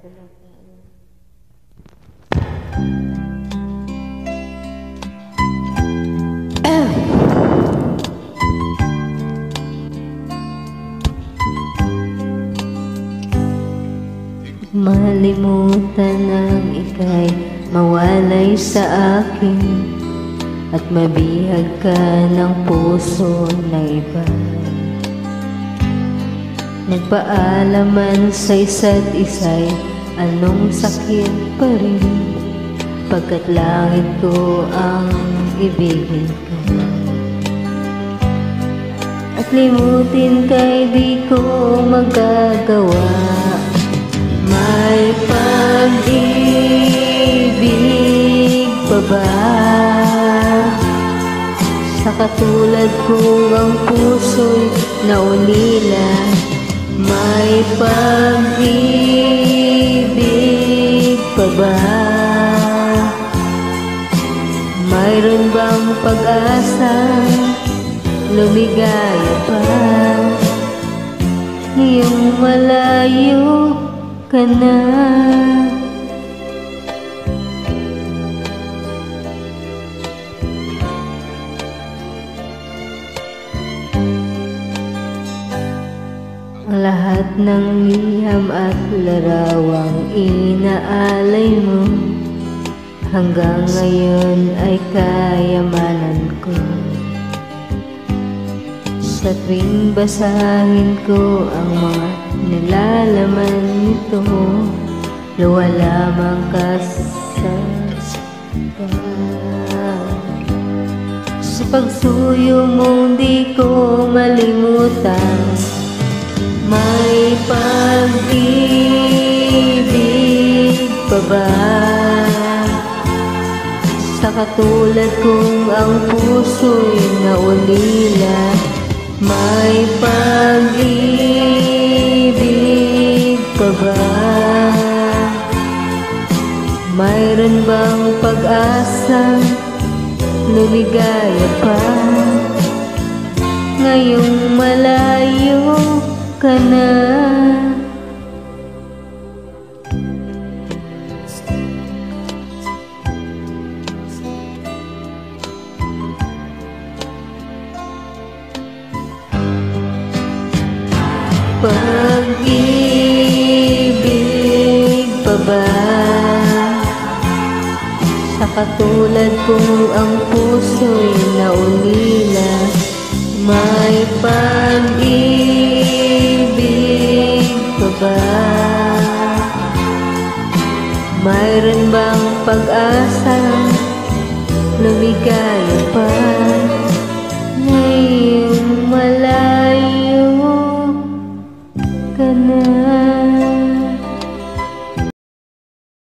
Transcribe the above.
Malimutan ang ika'y mawalay sa akin at mabihag ka ng puso ng iba. Nagpaalaman sa isa't isa'y anong sakit pa rin, pagkat langit ko ang ibigin ka. At limutin ka'y di ko magagawa. May pag-ibig pa ba sa katulad kong ang puso'y naulila? May pag-ibig pa ba? Mayroon bang pag-asa lumigaya pa ngayong malayo ka na? Ang lahat ng liham at larawang inaalay mo hanggang ngayon ay kayamanan ko. Sa tuwing basahin ko ang mga nilalaman nito, luha lamang sa pagsuyo mong di ko malimutan. May pag-ibig pa ba sa katulad kong ang puso'y naulila? May pag-ibig pa ba? Mayroon bang pag-asang lumigaya pa ngayong malayo ka na? Pag-ibig pa ba sa katulad kong ang puso'y naulila? May pag-ibig pa ba? Mayroon bang pag-asa lumigaya